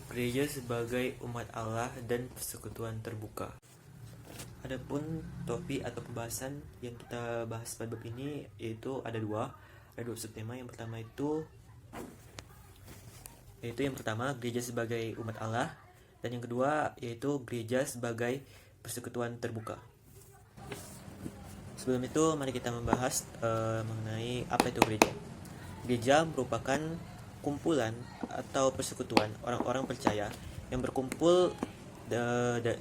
Gereja sebagai umat Allah dan persekutuan terbuka. Adapun topik atau pembahasan yang kita bahas pada bab ini yaitu ada dua subtema. Yang pertama gereja sebagai umat Allah, dan yang kedua yaitu gereja sebagai persekutuan terbuka. Sebelum itu mari kita membahas mengenai apa itu gereja. Gereja merupakan kumpulan atau persekutuan orang-orang percaya yang berkumpul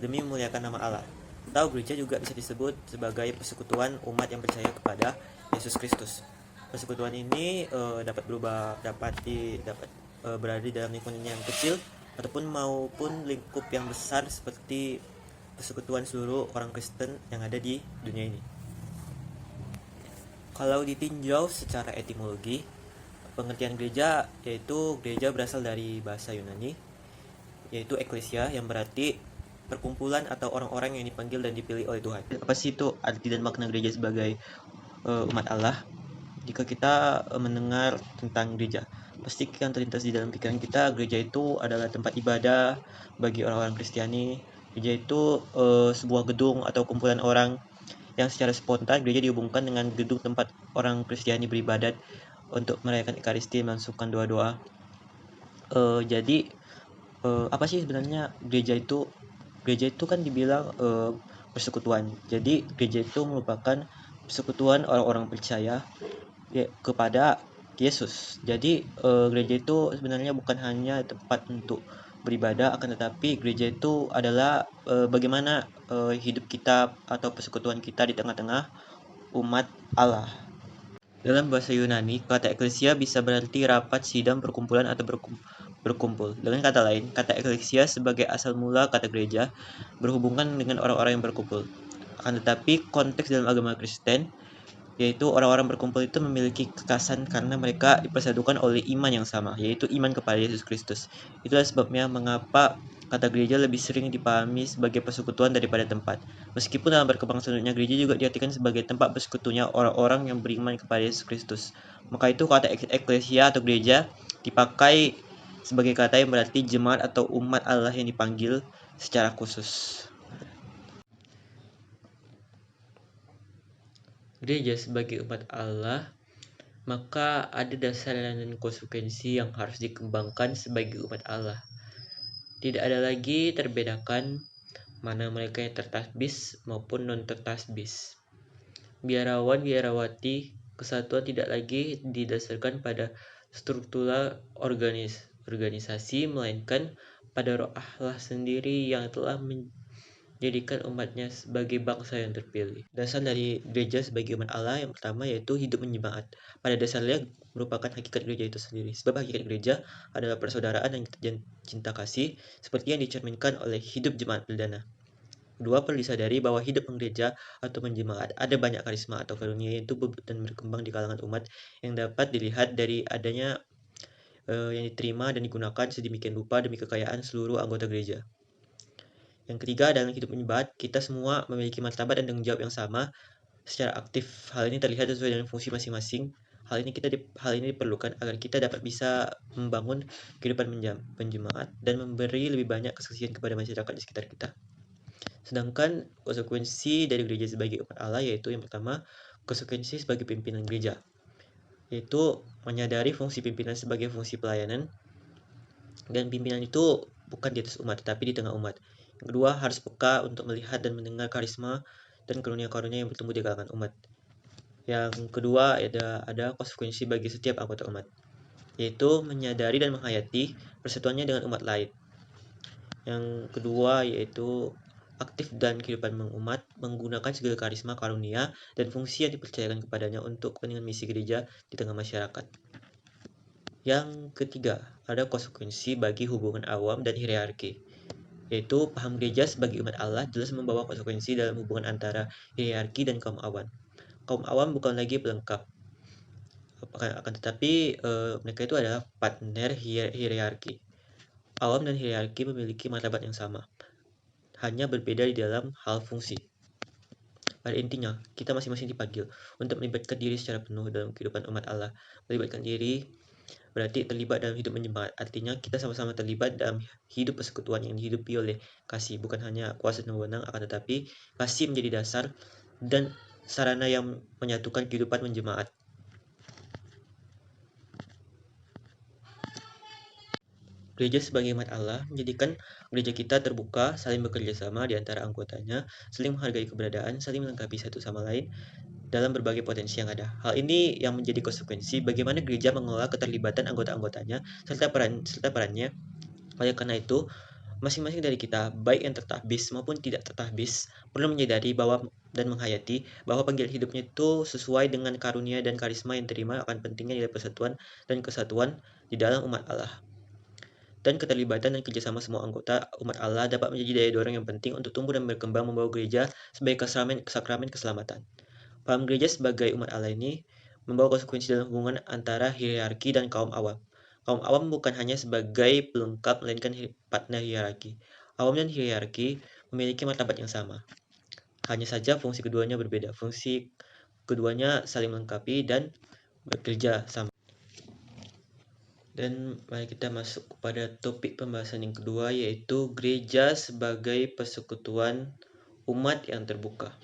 demi memuliakan nama Allah. Atau gereja juga bisa disebut sebagai persekutuan umat yang percaya kepada Yesus Kristus. Persekutuan ini dapat berada di dalam lingkungan yang kecil maupun lingkup yang besar seperti persekutuan seluruh orang Kristen yang ada di dunia ini. Kalau ditinjau secara etimologi, pengertian gereja yaitu gereja berasal dari bahasa Yunani, yaitu eklesia, yang berarti perkumpulan atau orang-orang yang dipanggil dan dipilih oleh Tuhan. Apa sih itu arti dan makna gereja sebagai umat Allah? Jika kita mendengar tentang gereja, pasti yang terlintas di dalam pikiran kita, gereja itu adalah tempat ibadah bagi orang-orang Kristiani. Gereja itu sebuah gedung atau kumpulan orang yang secara spontan gereja dihubungkan dengan gedung tempat orang Kristiani beribadat untuk merayakan Ekaristi, melangsungkan doa-doa. Jadi apa sih sebenarnya gereja itu? Gereja itu kan dibilang persekutuan. Jadi gereja itu merupakan persekutuan orang-orang percaya kepada Yesus. Jadi gereja itu sebenarnya bukan hanya tempat untuk beribadah, akan tetapi gereja itu adalah bagaimana hidup kita atau persekutuan kita di tengah-tengah umat Allah. Dalam bahasa Yunani, kata eklesia bisa berarti rapat, sidang, perkumpulan, atau berkumpul. Dengan kata lain, kata eklesia sebagai asal mula kata gereja berhubungan dengan orang-orang yang berkumpul. Akan tetapi, konteks dalam agama Kristen, yaitu orang-orang berkumpul itu memiliki kekasan karena mereka dipersatukan oleh iman yang sama, yaitu iman kepada Yesus Kristus. Itulah sebabnya mengapa kata gereja lebih sering dipahami sebagai persekutuan daripada tempat. Meskipun dalam berkembang selanjutnya gereja juga diartikan sebagai tempat bersekutunya orang-orang yang beriman kepada Yesus Kristus. Maka itu kata eklesia atau gereja dipakai sebagai kata yang berarti jemaat atau umat Allah yang dipanggil secara khusus. Gereja sebagai umat Allah, maka ada dasar dan konsekuensi yang harus dikembangkan sebagai umat Allah. Tidak ada lagi terbedakan mana mereka yang tertasbis maupun non-tertasbis. Biarawan biarawati, kesatuan tidak lagi didasarkan pada struktur organisasi, melainkan pada roh Allah sendiri yang telah menjadikan umatnya sebagai bangsa yang terpilih. Dasar dari gereja sebagai umat Allah yang pertama yaitu hidup menjemaat. Pada dasarnya merupakan hakikat gereja itu sendiri. Sebab hakikat gereja adalah persaudaraan dan cinta kasih seperti yang dicerminkan oleh hidup jemaat perdana. Kedua, perlu disadari bahwa hidup menggereja atau menjemaat ada banyak karisma atau karunia yang tumbuh dan berkembang di kalangan umat yang dapat dilihat dari adanya yang diterima dan digunakan sedemikian rupa demi kekayaan seluruh anggota gereja. Yang ketiga, dalam hidup menjemaat, kita semua memiliki martabat dan tanggung jawab yang sama secara aktif. Hal ini terlihat sesuai dengan fungsi masing-masing. Hal ini diperlukan agar kita dapat bisa membangun kehidupan menjemaat dan memberi lebih banyak kesaksian kepada masyarakat di sekitar kita. Sedangkan konsekuensi dari gereja sebagai umat Allah yaitu yang pertama, konsekuensi sebagai pimpinan gereja, yaitu menyadari fungsi pimpinan sebagai fungsi pelayanan, dan pimpinan itu bukan di atas umat tetapi di tengah umat. Yang kedua, harus peka untuk melihat dan mendengar karisma dan karunia-karunia yang bertumbuh di kalangan umat. Yang kedua, ada konsekuensi bagi setiap anggota umat, yaitu menyadari dan menghayati persatuannya dengan umat lain. Yang kedua yaitu aktif dan kehidupan mengumat, menggunakan segala karisma, karunia, dan fungsi yang dipercayakan kepadanya untuk kepentingan misi gereja di tengah masyarakat. Yang ketiga, ada konsekuensi bagi hubungan awam dan hierarki, yaitu paham gereja sebagai umat Allah jelas membawa konsekuensi dalam hubungan antara hierarki dan kaum awam. Kaum awam bukan lagi pelengkap, akan tetapi mereka itu adalah partner hierarki. Awam dan hierarki memiliki martabat yang sama, hanya berbeda di dalam hal fungsi. Pada intinya, kita masing-masing dipanggil untuk melibatkan diri secara penuh dalam kehidupan umat Allah, melibatkan diri Berarti terlibat dalam hidup menjemaat. Artinya kita sama-sama terlibat dalam hidup persekutuan yang dihidupi oleh kasih. Bukan hanya kuasa dan wewenang, akan tetapi kasih menjadi dasar dan sarana yang menyatukan kehidupan menjemaat. Gereja sebagai umat Allah menjadikan gereja kita terbuka, saling bekerja sama di antara anggotanya, saling menghargai keberadaan, saling melengkapi satu sama lain dalam berbagai potensi yang ada. Hal ini yang menjadi konsekuensi bagaimana gereja mengelola keterlibatan anggota-anggotanya serta perannya. Oleh karena itu, masing-masing dari kita, baik yang tertahbis maupun tidak tertahbis, perlu menyadari bahwa dan menghayati bahwa panggilan hidupnya itu sesuai dengan karunia dan karisma yang diterima akan pentingnya nilai persatuan dan kesatuan di dalam umat Allah. Dan keterlibatan dan kerjasama semua anggota umat Allah dapat menjadi daya dorong yang penting untuk tumbuh dan berkembang membawa gereja sebagai sakramen keselamatan. Paham gereja sebagai umat Allah ini membawa konsekuensi dalam hubungan antara hierarki dan kaum awam. Kaum awam bukan hanya sebagai pelengkap, melainkan partner hierarki. Awam dan hierarki memiliki martabat yang sama. Hanya saja fungsi keduanya berbeda. Fungsi keduanya saling melengkapi dan bekerja sama. Dan mari kita masuk kepada topik pembahasan yang kedua, yaitu gereja sebagai persekutuan umat yang terbuka.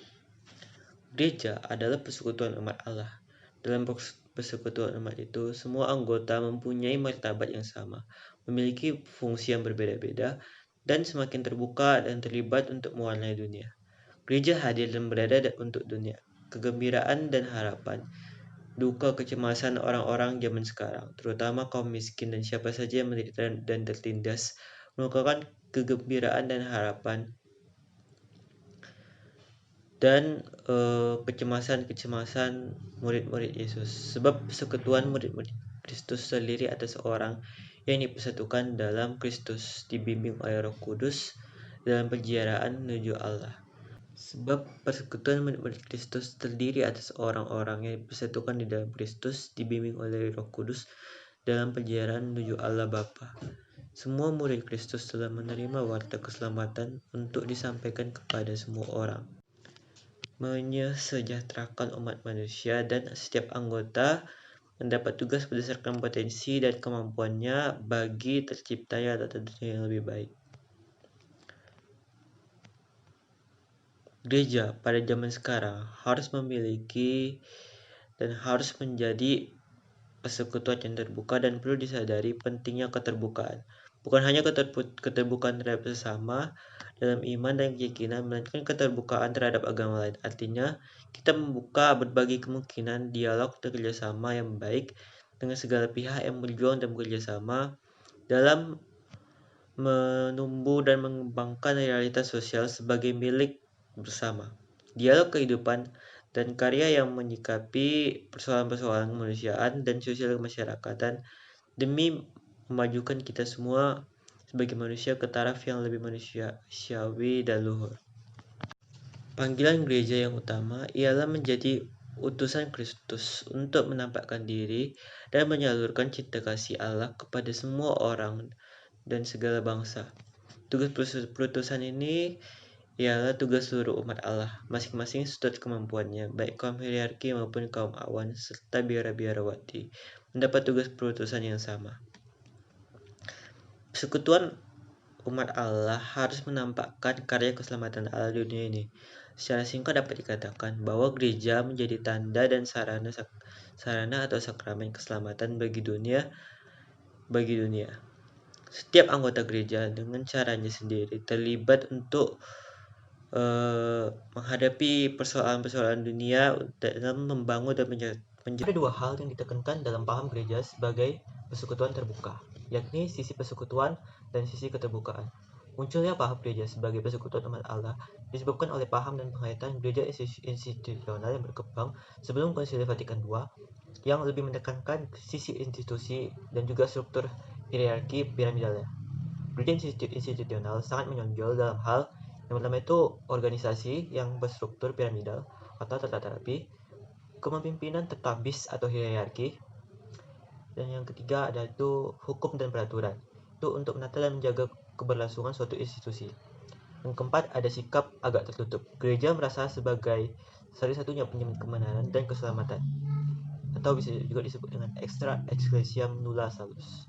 Gereja adalah persekutuan umat Allah. Dalam persekutuan umat itu, semua anggota mempunyai martabat yang sama, memiliki fungsi yang berbeda-beda, dan semakin terbuka dan terlibat untuk mewarnai dunia. Gereja hadir dan berada untuk dunia, kegembiraan dan harapan, duka kecemasan orang-orang zaman sekarang, terutama kaum miskin dan siapa saja yang menderita dan tertindas, merupakan kegembiraan dan harapan dan kecemasan murid-murid Yesus. Sebab persekutuan murid-murid Kristus terdiri atas orang yang dipersatukan dalam Kristus, dibimbing oleh Roh Kudus dalam perjalanan menuju Allah. Sebab persekutuan murid-murid Kristus terdiri atas orang-orang yang dipersatukan di dalam Kristus, dibimbing oleh Roh Kudus dalam perjalanan menuju Allah Bapa. Semua murid Kristus telah menerima warta keselamatan untuk disampaikan kepada semua orang, menyejahterakan umat manusia, dan setiap anggota mendapat tugas berdasarkan potensi dan kemampuannya bagi terciptanya tata dunia yang lebih baik. Gereja pada zaman sekarang harus memiliki dan harus menjadi persekutuan yang terbuka, dan perlu disadari pentingnya keterbukaan. Bukan hanya keterbukaan terhadap sesama dalam iman dan keyakinan, melainkan keterbukaan terhadap agama lain. Artinya, kita membuka berbagai kemungkinan dialog dan kerjasama yang baik dengan segala pihak yang berjuang dan bekerjasama dalam menumbuh dan mengembangkan realitas sosial sebagai milik bersama. Dialog kehidupan dan karya yang menyikapi persoalan-persoalan kemanusiaan dan sosial kemasyarakatan demi memajukan kita semua sebagai manusia ke taraf yang lebih manusiawi dan luhur. Panggilan gereja yang utama ialah menjadi utusan Kristus untuk menampakkan diri dan menyalurkan cinta kasih Allah kepada semua orang dan segala bangsa. Tugas perutusan ini ialah tugas seluruh umat Allah, masing-masing sesuai kemampuannya, baik kaum hierarki maupun kaum awan, serta biara-biarawati, mendapat tugas perutusan yang sama. Persekutuan umat Allah harus menampakkan karya keselamatan Allah di dunia ini. Secara singkat dapat dikatakan bahwa gereja menjadi tanda dan sarana atau sakramen keselamatan bagi dunia. Setiap anggota gereja dengan caranya sendiri terlibat untuk menghadapi persoalan-persoalan dunia dalam membangun dan menjadi. Ada dua hal yang ditekankan dalam paham gereja sebagai persekutuan terbuka, yakni sisi persekutuan dan sisi keterbukaan. Munculnya paham gereja sebagai persekutuan umat Allah disebabkan oleh paham dan penghayatan gereja institusional yang berkembang sebelum Konsili Vatikan II, yang lebih menekankan sisi institusi dan juga struktur hierarki piramidalnya. Gereja institusional sangat menonjol dalam hal yang pertama itu organisasi yang berstruktur piramidal atau tata terapi, kepemimpinan tertabis atau hierarki, dan yang ketiga ada itu hukum dan peraturan, itu untuk menata dan menjaga keberlangsungan suatu institusi. Yang keempat ada sikap agak tertutup, gereja merasa sebagai satu-satunya penjamin kebenaran dan keselamatan. atau bisa juga disebut dengan extra ecclesiam nulla salus.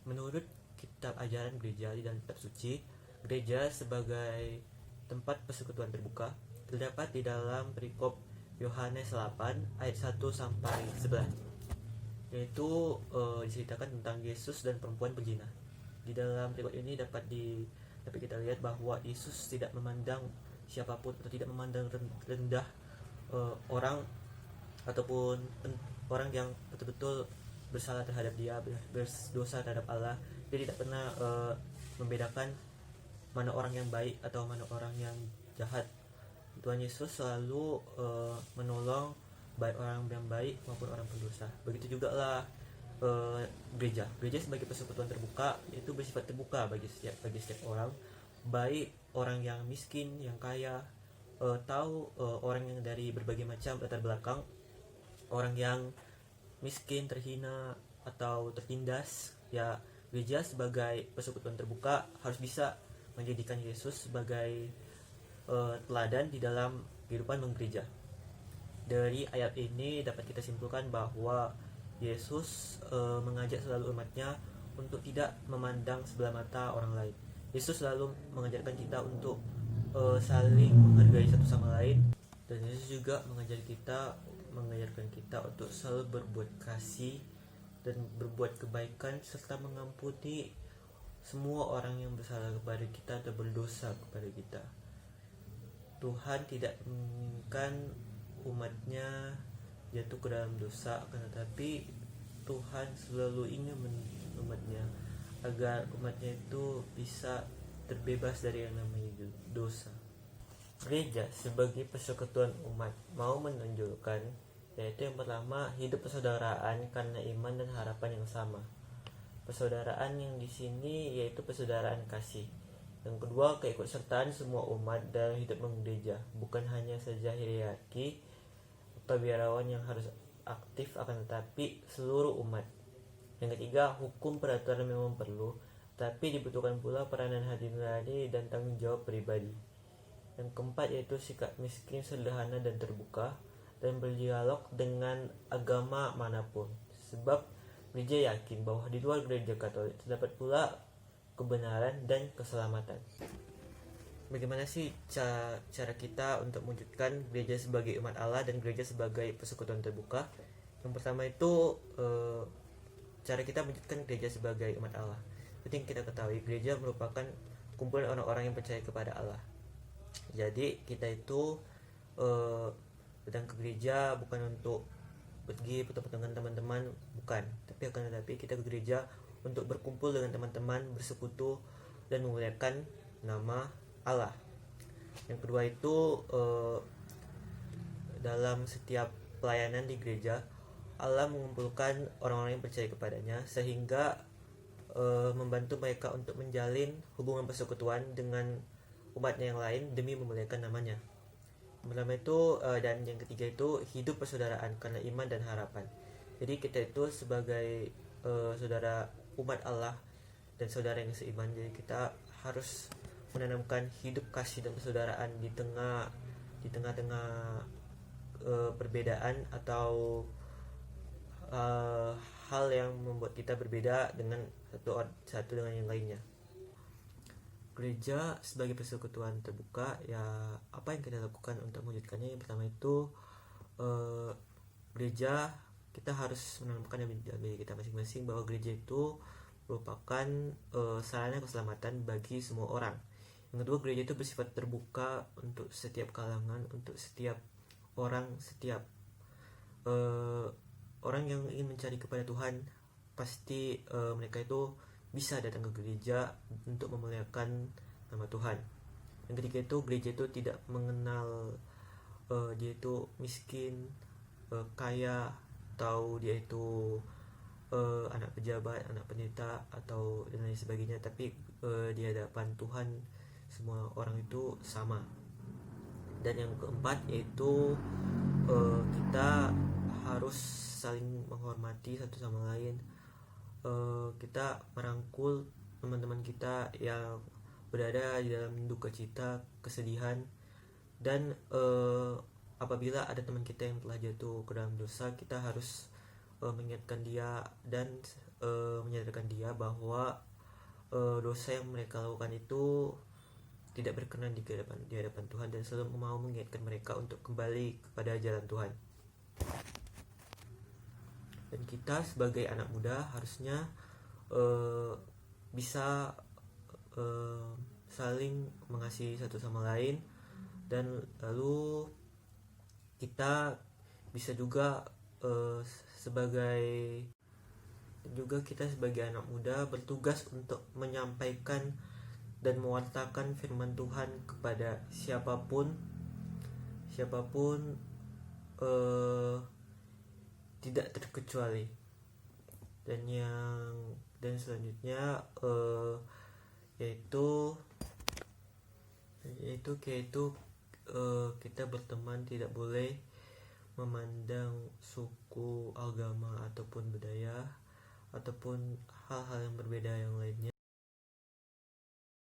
Menurut kitab ajaran gereja di dalam kitab suci, gereja sebagai tempat persekutuan terbuka terdapat di dalam perikop Yohanes 8 ayat 1 sampai 11, yaitu diceritakan tentang Yesus dan perempuan berzina. Di dalam perikop ini dapat kita lihat bahwa Yesus tidak memandang siapapun atau tidak memandang rendah orang ataupun orang yang betul-betul bersalah terhadap dia, berdosa terhadap Allah. Dia tidak pernah membedakan mana orang yang baik atau mana orang yang jahat. Tuhan Yesus selalu menolong baik orang yang baik maupun orang berdosa. Begitu juga lah gereja sebagai persekutuan terbuka, itu bersifat terbuka bagi setiap orang, baik orang yang miskin, yang kaya, tahu orang yang dari berbagai macam latar belakang, orang yang miskin, terhina atau tertindas. Ya, gereja sebagai persekutuan terbuka harus bisa menjadikan Yesus sebagai teladan di dalam kehidupan menggereja. Dari ayat ini dapat kita simpulkan bahwa Yesus mengajak selalu umatnya untuk tidak memandang sebelah mata orang lain. Yesus selalu mengajarkan kita untuk saling menghargai satu sama lain, dan Yesus juga mengajarkan kita untuk selalu berbuat kasih dan berbuat kebaikan serta mengampuni semua orang yang bersalah kepada kita atau berdosa kepada kita. Tuhan tidak menginginkan umatnya jatuh ke dalam dosa, akan tetapi Tuhan selalu ingin umatnya agar umatnya itu bisa terbebas dari yang namanya dosa. Gereja sebagai persekutuan umat mau menunjukkan, yaitu yang pertama, hidup persaudaraan karena iman dan harapan yang sama. Persaudaraan yang di sini yaitu persaudaraan kasih. Yang kedua, keikutsertaan semua umat dalam hidup menggereja, bukan hanya saja hierarki atau biarawan yang harus aktif, akan tetapi seluruh umat. Yang ketiga, hukum peraturan memang perlu, tapi dibutuhkan pula peranan hati nurani dan tanggung jawab pribadi. Yang keempat yaitu sikap miskin, sederhana dan terbuka, dan berdialog dengan agama manapun. Sebab gereja yakin bahwa di luar gereja Katolik terdapat pula kebenaran dan keselamatan. Bagaimana sih cara kita untuk mewujudkan gereja sebagai umat Allah dan gereja sebagai persekutuan terbuka? Yang pertama itu cara kita mewujudkan gereja sebagai umat Allah. Penting kita ketahui, gereja merupakan kumpulan orang-orang yang percaya kepada Allah. Jadi kita itu datang ke gereja bukan untuk pergi bertemu dengan teman-teman, bukan, tapi kita ke gereja untuk berkumpul dengan teman-teman, bersekutu dan memuliakan nama Allah. Yang kedua itu dalam setiap pelayanan di gereja, Allah mengumpulkan orang-orang yang percaya kepadanya sehingga membantu mereka untuk menjalin hubungan persekutuan dengan umatnya yang lain demi memuliakan namanya. Pertama itu dan yang ketiga itu hidup persaudaraan karena iman dan harapan. Jadi kita itu sebagai saudara umat Allah dan saudara yang seiman, jadi kita harus menanamkan hidup kasih dan persaudaraan di tengah-tengah perbedaan atau hal yang membuat kita berbeda dengan satu dengan yang lainnya. Gereja sebagai persekutuan terbuka, ya apa yang kita lakukan untuk mewujudkannya? Yang pertama itu gereja, kita harus menanamkan dalam diri kita masing-masing bahwa gereja itu merupakan sarana keselamatan bagi semua orang. Yang kedua, gereja itu bersifat terbuka untuk setiap kalangan, untuk setiap orang, setiap orang yang ingin mencari kepada Tuhan, pasti mereka itu bisa datang ke gereja untuk memuliakan nama Tuhan. Yang ketiga itu, gereja itu tidak mengenal dia itu miskin, kaya, atau dia itu anak pejabat, anak pendeta, atau dan lain sebagainya. Tapi di hadapan Tuhan semua orang itu sama. Dan yang keempat yaitu kita harus saling menghormati satu sama lain. Kita merangkul teman-teman kita yang berada di dalam duka cita, kesedihan, dan apabila ada teman kita yang telah jatuh ke dalam dosa, kita harus mengingatkan dia dan menyadarkan dia bahwa dosa yang mereka lakukan itu tidak berkenan di hadapan Tuhan, dan selalu mau mengingatkan mereka untuk kembali kepada jalan Tuhan. Dan kita sebagai anak muda harusnya bisa saling mengasihi satu sama lain, dan lalu kita bisa juga kita sebagai anak muda bertugas untuk menyampaikan dan mewartakan firman Tuhan kepada siapapun tidak terkecuali. Dan selanjutnya yaitu kita berteman tidak boleh memandang suku, agama, ataupun budaya, ataupun hal-hal yang berbeda yang lainnya